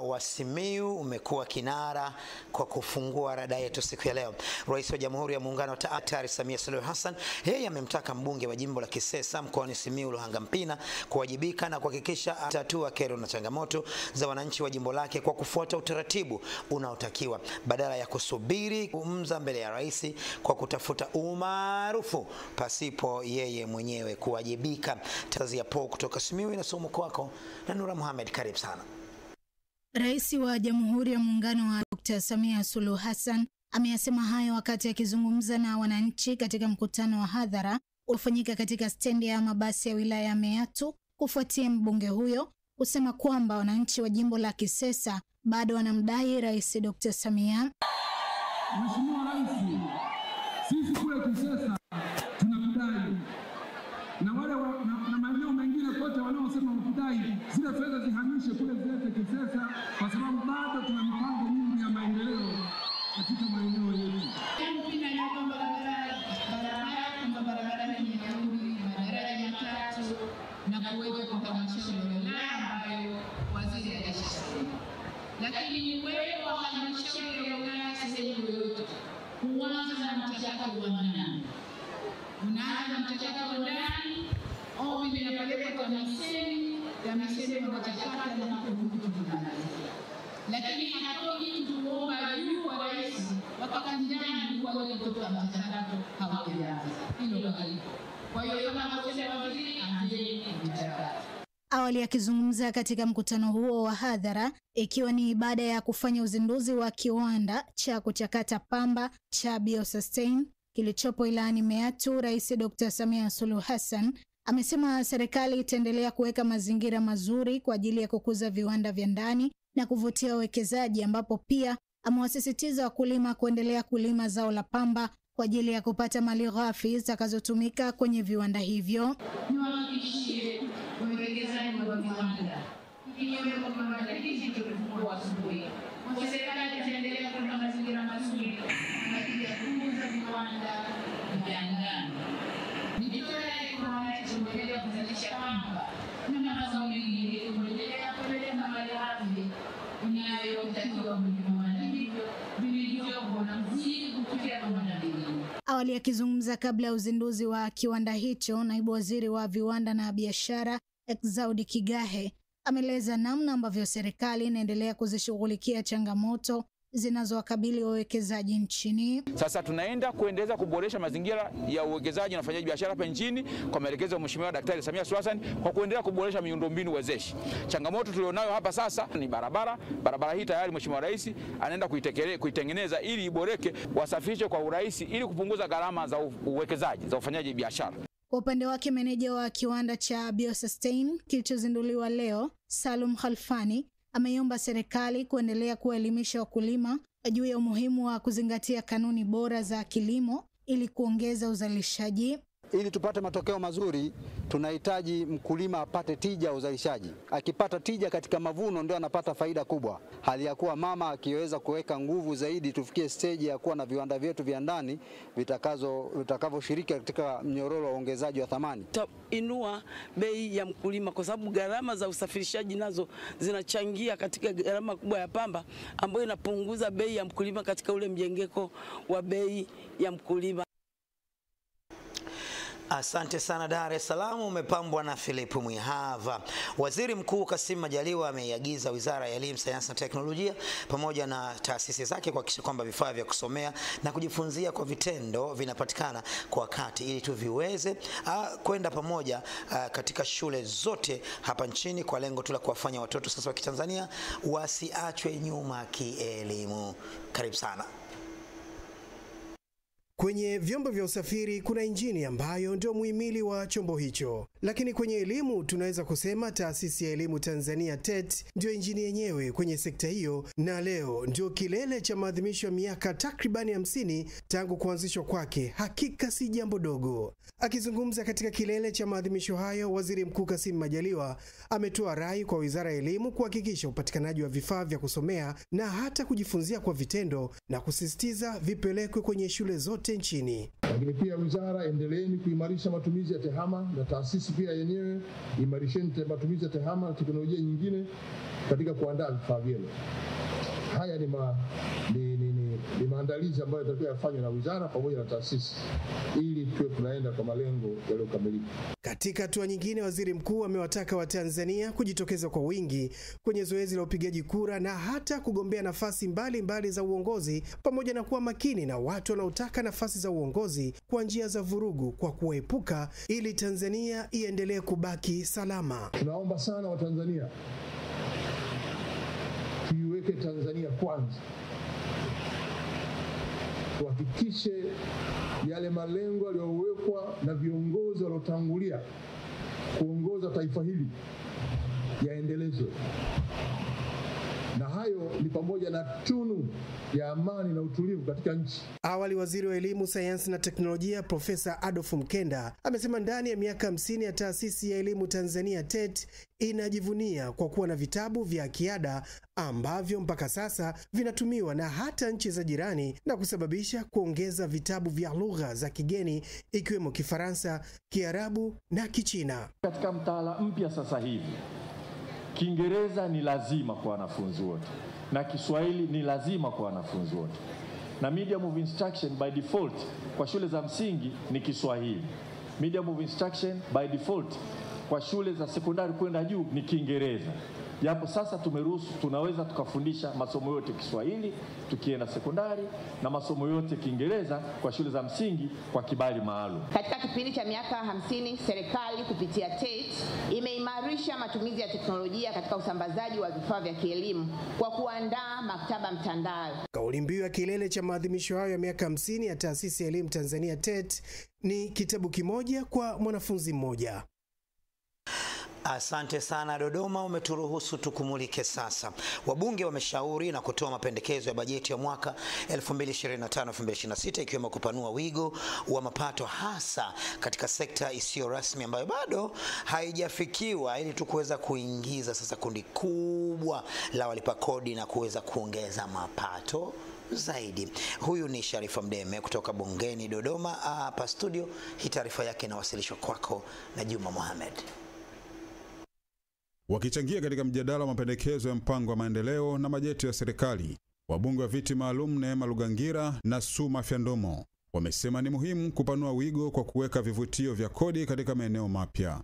wa Simiyu umekuwa kinara kwa kufungua rada yetu siku ya leo. Rais wa Jamhuri ya Muungano wa Daktari Samia Suluhu Hassan yeye amemtaka mbunge wa jimbo la Kisesa mkoani Simiyu Luhanga Mpina kuwajibika na kuhakikisha atatua kero na changamoto za wananchi wa jimbo lake kwa kufuata utaratibu unaotakiwa badala ya kusubiri kumza mbele ya rais kwa kutafuta umaarufu pasipo yeye mwenyewe kuwajibika. Tazia po kutoka Simiyu inasomwa kwako na Nura Mohamed. Karibu sana. Rais wa Jamhuri ya Muungano wa Dr. Samia Suluhu Hassan ameyasema hayo wakati akizungumza na wananchi katika mkutano wa hadhara uliofanyika katika stendi ya mabasi ya wilaya ya Meatu kufuatia mbunge huyo kusema kwamba wananchi wa jimbo la Kisesa bado wanamdai Rais Dr. Samia. Mheshimiwa Rais, sisi kule Kisesa tunakudai na wale na maeneo mengine kote wanaosema wakudai zile fedha zihamishe kule zilete Kisesa kwa sababu bado tuna mipango mingi ya maendeleo katika maeneo yetu. Mpina ni kwamba barabara ni nzuri, madaraja matatu na kuweka kwa halmashauri ya wilaya ambayo waziri alishasema. Lakini wewe wa halmashauri ya wilaya sehemu yoyote kuanza na mchakato wa ndani. Unaanza mchakato wa ndani, ombi linapelekwa kwa TAMISEMI wanachakata na kurudi kumaliza. Lakini hatoki tuomba juu kwa rais wakati ndani kwa wale kutoka mchakato haujaanza. Hilo halipo. Kwa hiyo kama kusema waziri anzeni mchakato. Awali akizungumza katika mkutano huo wa hadhara ikiwa ni baada ya kufanya uzinduzi wa kiwanda cha kuchakata pamba cha BioSustain kilichopo ilani Meatu, Rais Dr. Samia Suluhu Hassan amesema serikali itaendelea kuweka mazingira mazuri kwa ajili ya kukuza viwanda vya ndani na kuvutia wawekezaji, ambapo pia amewasisitiza wakulima kuendelea kulima zao la pamba kwa ajili ya kupata malighafi zitakazotumika kwenye viwanda hivyo. Niwahakikishie wawekezaji wa viwanda, ikiwemo viwanda hivi tulivyokuwa asubuhi, kwa serikali itaendelea kuweka mazingira mazuri na kukuza viwanda vya ndani. Nitoe kwa wananchi kuendelea kuzalisha pamba na mazao mengine kuendelea kupeleka malighafi inayotakiwa kwenye viwanda hivyo vilivyopo na mzidi kufikia viwanda vingine. Awali akizungumza kabla ya uzinduzi wa kiwanda hicho, naibu waziri wa viwanda na biashara Exaudi Kigahe ameeleza namna ambavyo serikali inaendelea kuzishughulikia changamoto zinazowakabili wawekezaji nchini. Sasa tunaenda kuendeleza kuboresha mazingira ya uwekezaji na ufanyaji biashara hapa nchini kwa maelekezo ya Mheshimiwa Daktari Samia Suluhu Hassan kwa kuendelea kuboresha miundombinu wezeshi. Changamoto tulionayo hapa sasa ni barabara. Barabara hii tayari Mheshimiwa Rais anaenda kuitengeneza ili iboreke, wasafirishe kwa urahisi ili kupunguza gharama za uwekezaji za ufanyaji biashara. Kwa upande wake, meneja wa kiwanda cha BioSustain kilichozinduliwa leo, Salum Khalfani, ameiomba serikali kuendelea kuelimisha wakulima juu ya umuhimu wa kuzingatia kanuni bora za kilimo ili kuongeza uzalishaji. Ili tupate matokeo mazuri, tunahitaji mkulima apate tija uzalishaji. Akipata tija katika mavuno ndio anapata faida kubwa. Hali ya kuwa mama akiweza kuweka nguvu zaidi tufikie stage ya kuwa na viwanda vyetu vya ndani vitakavyoshiriki katika mnyororo wa ongezaji wa thamani. Inua bei ya mkulima kwa sababu gharama za usafirishaji nazo zinachangia katika gharama kubwa ya pamba ambayo inapunguza bei ya mkulima katika ule mjengeko wa bei ya mkulima. Asante sana. Dar es Salaam umepambwa na Philip Mwihava. Waziri Mkuu Kassim Majaliwa ameiagiza Wizara ya Elimu, Sayansi na Teknolojia pamoja na taasisi zake kuhakikisha kwamba vifaa vya kusomea na kujifunzia kwa vitendo vinapatikana kwa wakati ili tuviweze kwenda pamoja katika shule zote hapa nchini kwa lengo tu la kuwafanya watoto sasa wa Kitanzania wasiachwe nyuma kielimu. Karibu sana. Kwenye vyombo vya usafiri kuna injini ambayo ndio muhimili wa chombo hicho. Lakini kwenye elimu tunaweza kusema Taasisi ya Elimu Tanzania TET ndio injini yenyewe kwenye sekta hiyo, na leo ndio kilele cha maadhimisho ya miaka takribani 50 tangu kuanzishwa kwake. Hakika si jambo dogo. Akizungumza katika kilele cha maadhimisho hayo, Waziri Mkuu Kassim Majaliwa ametoa rai kwa Wizara ya Elimu kuhakikisha upatikanaji wa vifaa vya kusomea na hata kujifunzia kwa vitendo na kusisitiza vipelekwe kwenye shule zote nchini. Lakini pia wizara, endeleeni kuimarisha matumizi ya tehama, na taasisi pia yenyewe imarisheni matumizi ya tehama na teknolojia nyingine katika kuandaa vifaa vyenu. Haya ni maandalizi ambayo yatakuwa yafanywa na wizara pamoja na taasisi ili tuwe tunaenda kwa malengo yaliyokamilika. Katika hatua nyingine, waziri mkuu amewataka Watanzania kujitokeza kwa wingi kwenye zoezi la upigaji kura na hata kugombea nafasi mbalimbali za uongozi, pamoja na kuwa makini na watu wanaotaka nafasi za uongozi kwa njia za vurugu kwa kuepuka, ili Tanzania iendelee kubaki salama. Tunaomba sana Watanzania tuiweke Tanzania kwanza. Tuhakikishe yale malengo yaliyowekwa na viongozi waliotangulia kuongoza taifa hili yaendelezwe. Na hayo ni pamoja na tunu ya amani na utulivu katika nchi. Awali, waziri wa elimu, sayansi na teknolojia Profesa Adolf Mkenda amesema ndani ya miaka 50 ya taasisi ya elimu Tanzania TET inajivunia kwa kuwa na vitabu vya kiada ambavyo mpaka sasa vinatumiwa na hata nchi za jirani, na kusababisha kuongeza vitabu vya lugha za kigeni ikiwemo Kifaransa, Kiarabu na Kichina. Katika mtaala mpya sasa hivi, Kiingereza ni lazima kwa wanafunzi wote na Kiswahili ni lazima kwa wanafunzi wote, na medium of instruction by default kwa shule za msingi ni Kiswahili. Medium of instruction by default kwa shule za sekondari kwenda juu ni Kiingereza. Japo sasa tumeruhusu, tunaweza tukafundisha masomo yote Kiswahili tukienda sekondari na masomo yote Kiingereza kwa shule za msingi kwa kibali maalum. Katika kipindi cha miaka 50, serikali kupitia TET imeimarisha matumizi ya teknolojia katika usambazaji wa vifaa vya kielimu kwa kuandaa maktaba mtandao. Kauli mbiu ya kilele cha maadhimisho hayo ya miaka 50 ya taasisi ya elimu Tanzania TET ni kitabu kimoja kwa mwanafunzi mmoja. Asante sana Dodoma, umeturuhusu tukumulike sasa. Wabunge wameshauri na kutoa mapendekezo ya bajeti ya mwaka 2025-2026 ikiwemo kupanua wigo wa mapato hasa katika sekta isiyo rasmi ambayo bado haijafikiwa, ili tukuweza kuingiza sasa kundi kubwa la walipa kodi na kuweza kuongeza mapato zaidi. Huyu ni Sharifa Mdeme kutoka bungeni Dodoma. Hapa studio, hii taarifa yake inawasilishwa kwako na Juma Mohamed. Wakichangia katika mjadala wa mapendekezo ya mpango wa maendeleo na bajeti ya serikali, wabunge wa viti maalum Neema Lugangira na Suma Fyandomo wamesema ni muhimu kupanua wigo kwa kuweka vivutio vya kodi katika maeneo mapya.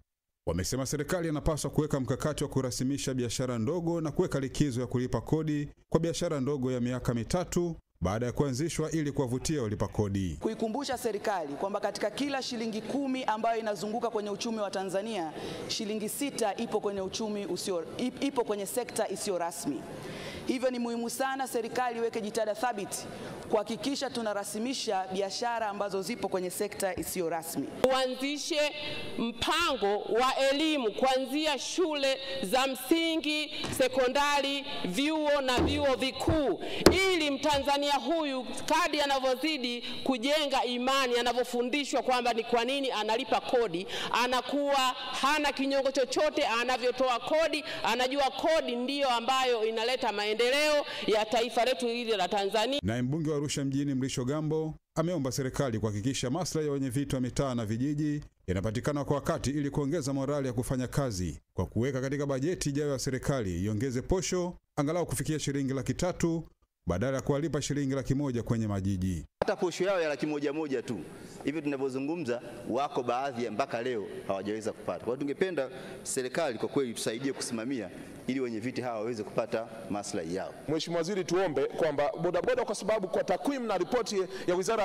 Wamesema serikali inapaswa kuweka mkakati wa kurasimisha biashara ndogo na kuweka likizo ya kulipa kodi kwa biashara ndogo ya miaka 3 baada ya kuanzishwa ili kuwavutia walipa kodi. Kuikumbusha serikali kwamba katika kila shilingi 10 ambayo inazunguka kwenye uchumi wa Tanzania, shilingi 6 ipo kwenye sekta isiyo rasmi. Hivyo ni muhimu sana serikali iweke jitihada thabiti kuhakikisha tunarasimisha biashara ambazo zipo kwenye sekta isiyo rasmi. Tuanzishe mpango wa elimu kuanzia shule za msingi, sekondari, vyuo na vyuo vikuu, ili Mtanzania huyu kadri anavyozidi kujenga imani, anavyofundishwa kwamba ni kwa nini analipa kodi, anakuwa hana kinyongo chochote anavyotoa kodi, anajua kodi ndiyo ambayo inaleta maendeleo ya taifa letu hili la Tanzania. Na mbunge wa Arusha mjini Mrisho Gambo ameomba serikali kuhakikisha maslahi ya wenye viti wa mitaa na vijiji yanapatikana kwa wakati ili kuongeza morali ya kufanya kazi, kwa kuweka katika bajeti ijayo ya serikali iongeze posho angalau kufikia shilingi 300,000 badala ya kuwalipa shilingi 100,000 kwenye majiji. Hata posho yao ya 100,000 tu. Hivi tunavyozungumza wako baadhi ya mpaka leo hawajaweza kupata. Kwa hiyo tungependa serikali kwa kweli tusaidie kusimamia ili wenye viti hawa waweze kupata maslahi yao. Mheshimiwa Waziri, tuombe kwamba bodaboda, kwa sababu kwa takwimu na ripoti ya Wizara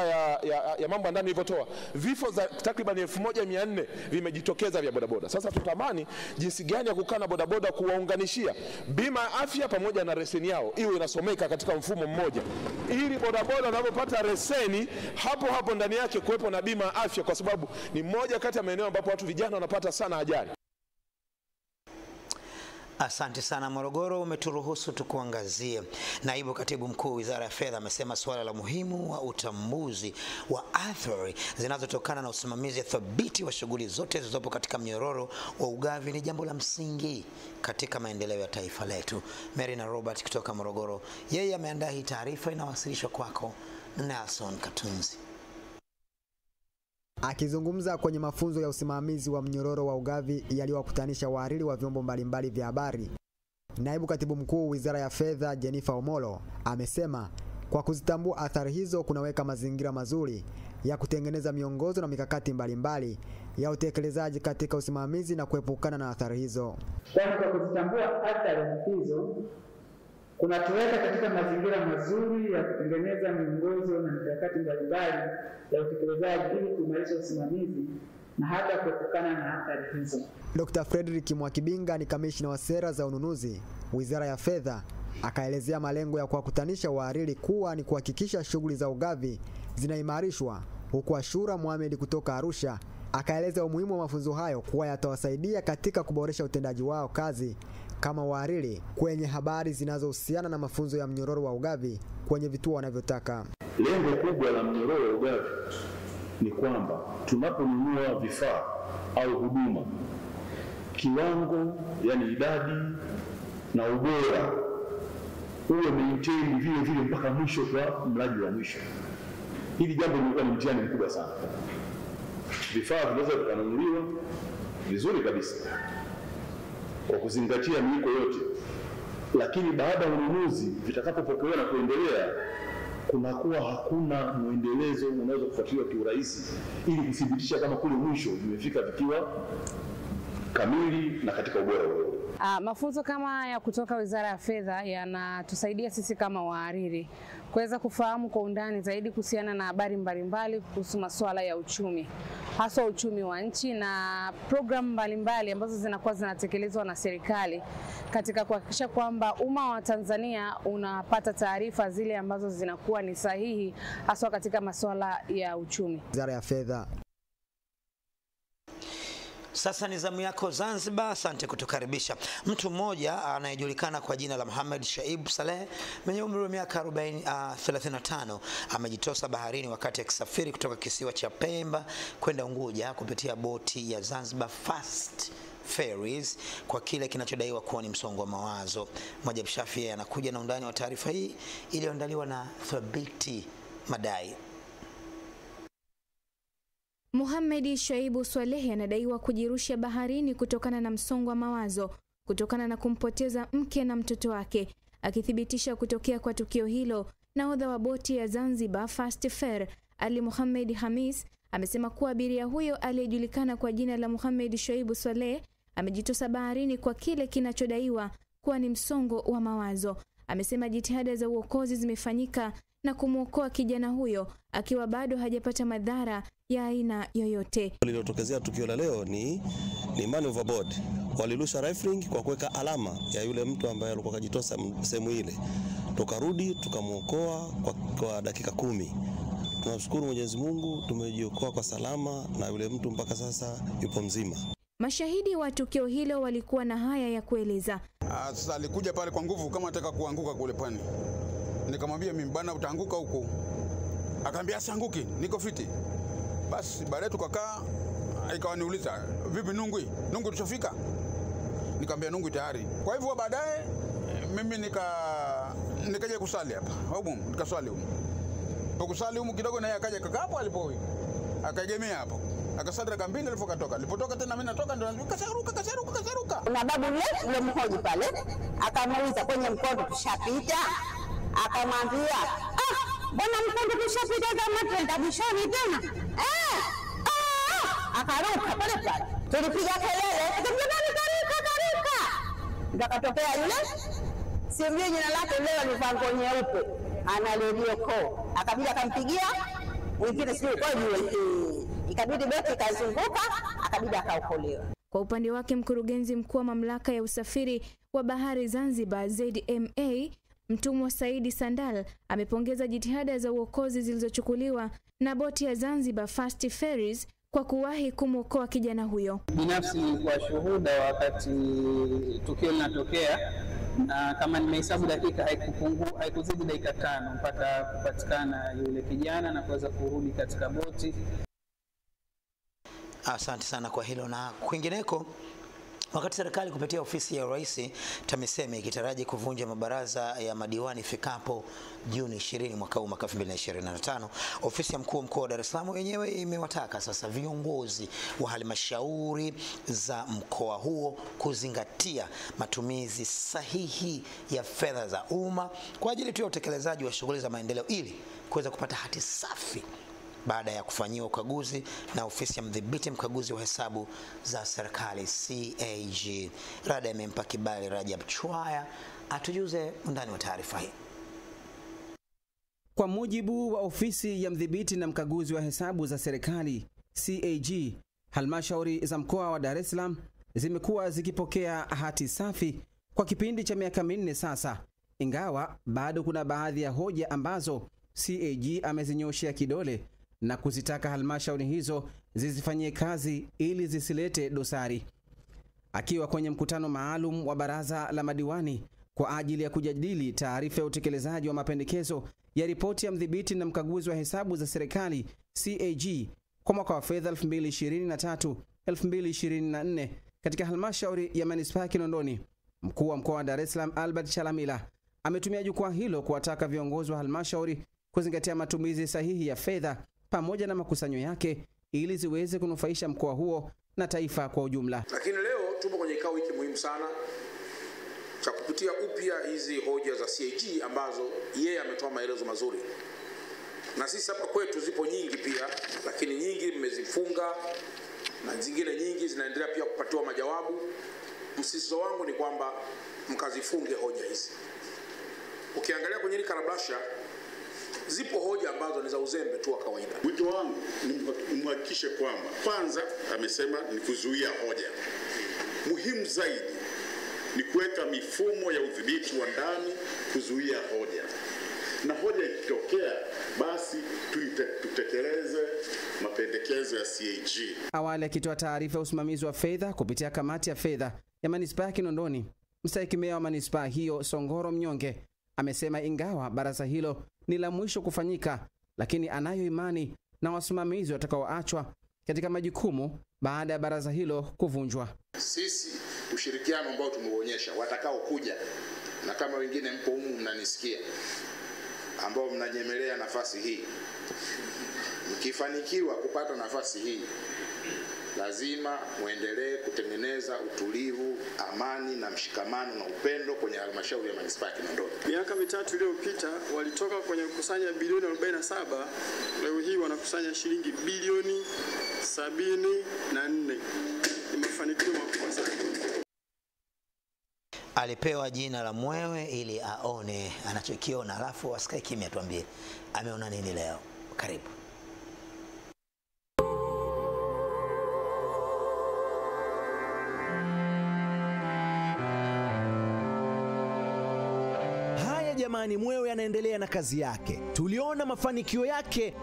ya Mambo ya Ndani ilivyotoa, vifo za takriban 1400 vimejitokeza vya bodaboda. Sasa tutamani jinsi gani ya kukaa na bodaboda kuwaunganishia bima ya afya pamoja na leseni yao iwe inasomeka katika mfumo mmoja, ili bodaboda wanapopata leseni hapo ndani yake kuwepo na bima ya afya, kwa sababu ni moja kati ya maeneo ambapo watu vijana wanapata sana ajali. Asante sana Morogoro, umeturuhusu tukuangazie. Naibu Katibu Mkuu Wizara ya Fedha amesema suala la muhimu wa utambuzi wa athari zinazotokana na usimamizi thabiti wa shughuli zote zilizopo katika mnyororo wa ugavi ni jambo la msingi katika maendeleo ya taifa letu. Mary na Robert kutoka Morogoro, yeye ameandaa hii taarifa, inawasilishwa kwako Nelson Katunzi. Akizungumza kwenye mafunzo ya usimamizi wa mnyororo wa ugavi yaliyowakutanisha wahariri wa vyombo mbalimbali vya habari, Naibu Katibu Mkuu Wizara ya Fedha Jennifer Omolo amesema kwa kuzitambua athari hizo kunaweka mazingira mazuri ya kutengeneza miongozo na mikakati mbalimbali ya utekelezaji katika usimamizi na kuepukana na athari hizo. Kwa kuzitambua athari hizo kunatuweka katika mazingira mazuri ya kutengeneza miongozo na mikakati mbalimbali ya utekelezaji ili kuimarisha usimamizi na hata kuepukana na athari hizo. Dr. Frederick Mwakibinga ni kamishna wa sera za ununuzi Wizara ya Fedha, akaelezea malengo ya kuwakutanisha wahariri kuwa ni kuhakikisha shughuli za ugavi zinaimarishwa, huku Ashura Mohamed kutoka Arusha akaeleza umuhimu wa mafunzo hayo kuwa yatawasaidia katika kuboresha utendaji wao kazi kama wahariri kwenye habari zinazohusiana na mafunzo ya mnyororo wa ugavi kwenye vituo wanavyotaka. Lengo kubwa la mnyororo wa ugavi ni kwamba tunaponunua vifaa au huduma, kiwango, yani idadi na ubora uwe maintain vile vile mpaka mwisho kwa mlaji wa mwisho. Hili jambo limekuwa ni mtihani mkubwa sana. Vifaa vinaweza kununuliwa vizuri kabisa kwa kuzingatia miiko yote, lakini baada ya ununuzi vitakapopokelewa na kuendelea kunakuwa hakuna muendelezo unaweza kufuatiliwa kiurahisi ili kuthibitisha kama kule mwisho vimefika vikiwa kamili na katika ubora ule. Mafunzo kama ya kutoka Wizara ya Fedha yanatusaidia sisi kama wahariri kuweza kufahamu kwa undani zaidi kuhusiana na habari mbalimbali kuhusu masuala ya uchumi, hasa uchumi wa nchi na programu mbalimbali ambazo zinakuwa zinatekelezwa na serikali katika kuhakikisha kwamba umma wa Tanzania unapata taarifa zile ambazo zinakuwa ni sahihi hasa katika masuala ya uchumi. Wizara ya Fedha. Sasa ni zamu yako Zanzibar, asante kutukaribisha. Mtu mmoja anayejulikana kwa jina la Mohamed Shaib Saleh mwenye umri wa miaka 35 amejitosa baharini wakati akisafiri kutoka kisiwa cha Pemba kwenda Unguja kupitia boti ya Zanzibar Fast Ferries kwa kile kinachodaiwa kuwa ni msongo wa mawazo. Mwajab Shafi anakuja na undani wa taarifa hii iliyoandaliwa na Thabiti Madai. Mohamed Shaibu Swalehe anadaiwa kujirusha baharini kutokana na msongo wa mawazo kutokana na kumpoteza mke na mtoto wake. Akithibitisha kutokea kwa tukio hilo, nahodha wa boti ya Zanzibar Fast Fair Ali Mohamed Hamis amesema kuwa abiria huyo aliyejulikana kwa jina la Mohamed Shaibu Swalehe amejitosa baharini kwa kile kinachodaiwa kuwa ni msongo wa mawazo. Amesema jitihada za uokozi zimefanyika na kumwokoa kijana huyo akiwa bado hajapata madhara ya aina yoyote. Lililotokezea tukio la leo ni man overboard. Walirusha rifling kwa kuweka alama ya yule mtu ambaye alikuwa kajitosa sehemu ile. Tukarudi tukamwokoa kwa dakika 10. Tunamshukuru Mwenyezi Mungu, tumejiokoa kwa salama na yule mtu mpaka sasa yupo mzima. Mashahidi wa tukio hilo walikuwa na haya ya kueleza. Sasa alikuja pale kwa nguvu kama anataka kuanguka kule pani. Nikamwambia mimi bana utaanguka huko. Akaniambia sianguki, niko fiti. Basi baadaye tukakaa, ikawa niuliza vipi Nungwi tushafika? Nikamwambia Nungwi tayari. Kwa hivyo baadaye mimi nikaja kusali hapa. Huko nikaswali huko. Pokusali huko kidogo na yeye akaja kaka hapo alipo. Akaegemea hapo. Akasali raka 2 alipokatoka. Nilipotoka tena mimi natoka ndio kasaruka. Na babu yule mhoji pale akamuuliza kwenye mkondo tushapita. Akamwambia mbona mkondo tushapita kama twenda bishoni tena? Akaruka pale pale. Tulipiga kelele, karuka. Ndio katokea yule simjui jina lake leo ni vango nyeupe. Ana redio ko. Akabidi akampigia mwingine sio kwa juu. Ikabidi boti ikazunguka, akabidi akaokolewa. Kwa upande wake mkurugenzi mkuu wa mamlaka ya usafiri wa bahari Zanzibar ZMA Mtumwa Saidi Sandal amepongeza jitihada za uokozi zilizochukuliwa na boti ya Zanzibar Fast Ferries kwa kuwahi kumwokoa kijana huyo. Binafsi nilikuwa shuhuda wakati tukio linatokea, na kama nimehesabu dakika haikuzidi dakika 5 mpaka kupatikana yule kijana na kuweza kurudi katika boti. Asante sana kwa hilo. Na kwingineko, Wakati serikali kupitia ofisi ya Rais TAMISEMI ikitaraji kuvunja mabaraza ya madiwani ifikapo Juni 20 mwaka 2025, ofisi ya mkuu wa mkoa wa Dar es Salaam yenyewe imewataka sasa viongozi wa halmashauri za mkoa huo kuzingatia matumizi sahihi ya fedha za umma kwa ajili tu ya utekelezaji wa shughuli za maendeleo ili kuweza kupata hati safi baada ya kufanyiwa ukaguzi na ofisi ya mdhibiti mkaguzi wa hesabu za serikali CAG. Rada imempa kibali Rajab Chwaya atujuze undani wa taarifa hii. Kwa mujibu wa ofisi ya mdhibiti na mkaguzi wa hesabu za serikali CAG, halmashauri za mkoa wa Dar es Salaam zimekuwa zikipokea hati safi kwa kipindi cha miaka 4 sasa, ingawa bado kuna baadhi ya hoja ambazo CAG amezinyoshia kidole na kuzitaka halmashauri hizo zizifanyie kazi ili zisilete dosari. Akiwa kwenye mkutano maalum wa baraza la madiwani kwa ajili ya kujadili taarifa ya utekelezaji wa mapendekezo ya ripoti ya mdhibiti na mkaguzi wa hesabu za serikali CAG kwa mwaka wa fedha 2023-2024 katika halmashauri ya manispaa ya Kinondoni, mkuu wa mkoa wa Dar es Salaam Albert Chalamila ametumia jukwaa hilo kuwataka viongozi wa halmashauri kuzingatia matumizi sahihi ya fedha pamoja na makusanyo yake ili ziweze kunufaisha mkoa huo na taifa kwa ujumla. Lakini leo tupo kwenye kikao hiki muhimu sana cha kupitia upya hizi hoja za CAG ambazo yeye ametoa maelezo mazuri. Na sisi hapa kwetu zipo nyingi pia, lakini nyingi mmezifunga na zingine nyingi zinaendelea pia kupatiwa majawabu. Msisitizo wangu ni kwamba mkazifunge hoja hizi. Ukiangalia kwenye hili karabasha zipo hoja ambazo ni za uzembe tu wa kawaida. Wito wangu ni mhakikishe kwamba kwanza amesema ni kuzuia hoja. Muhimu zaidi ni kuweka mifumo ya udhibiti wa ndani kuzuia hoja. Na hoja ikitokea basi tutekeleze mapendekezo ya CAG. Awali akitoa taarifa ya usimamizi wa fedha kupitia kamati ya fedha ya manispaa ya Kinondoni, mstahiki meya wa manispaa hiyo Songoro Mnyonge amesema ingawa baraza hilo ni la mwisho kufanyika, lakini anayo imani na wasimamizi watakaoachwa katika majukumu baada ya baraza hilo kuvunjwa. Sisi ushirikiano ambao tumeonyesha watakao kuja, na kama wengine mpo humu mnanisikia, ambao mnanyemelea nafasi hii, mkifanikiwa kupata nafasi hii lazima muendelee kutengeneza utulivu, amani na mshikamano na upendo kwenye halmashauri ya manispaa ya Kinondoni. Miaka 3 iliyopita walitoka kwenye kukusanya bilioni 47, leo hii wanakusanya shilingi bilioni 74. Ni mafanikio makubwa sana. Alipewa jina la mwewe ili aone anachokiona, alafu asikae kimya, tuambie ameona nini leo. Karibu. Jamani, mwewe anaendelea na kazi yake. Tuliona mafanikio yake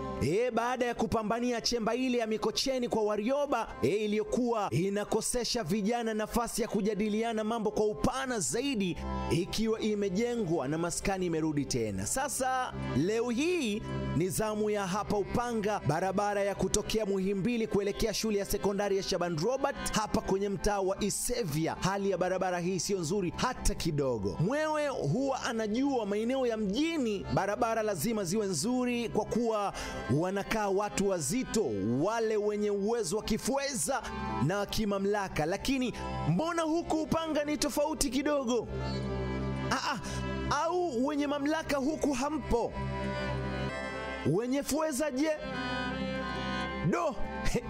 baada ya kupambania chemba ile ya Mikocheni kwa Warioba iliyokuwa inakosesha vijana nafasi ya kujadiliana mambo kwa upana zaidi, ikiwa imejengwa na maskani imerudi tena. Sasa leo hii ni zamu ya hapa Upanga, barabara ya kutokea Muhimbili kuelekea shule ya sekondari ya Shaban Robert hapa kwenye mtaa wa Isevia. Hali ya barabara hii sio nzuri hata kidogo. Mwewe huwa anajua maeneo ya mjini barabara lazima ziwe nzuri kwa kuwa wanakaa watu wazito, wale wenye uwezo wa kifedha na kimamlaka, lakini mbona huku Upanga ni tofauti kidogo? Au wenye mamlaka huku hampo? Wenye fedha je? Do,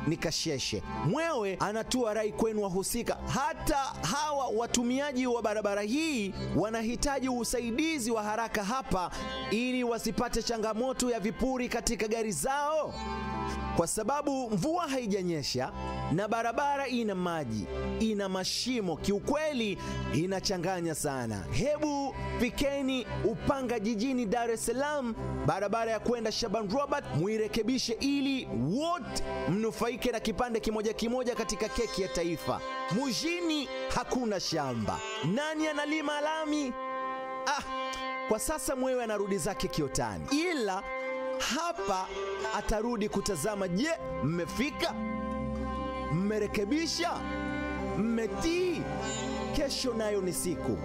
nikasheshe. Mwewe anatua rai kwenu wahusika. Hata hawa watumiaji wa barabara hii wanahitaji usaidizi wa haraka hapa ili wasipate changamoto ya vipuri katika gari zao, kwa sababu mvua haijanyesha na barabara ina maji, ina mashimo. Kiukweli inachanganya sana. Hebu fikeni Upanga jijini Dar es Salaam, barabara ya kwenda Shaban Robert muirekebishe ili wote mnufaike na kipande kimoja kimoja katika keki ya taifa. Mjini hakuna shamba, nani analima lami? Kwa sasa Mwewe anarudi zake Kiotani, ila hapa atarudi kutazama, je, mmefika? Mmerekebisha? Mmetii? Kesho nayo ni siku.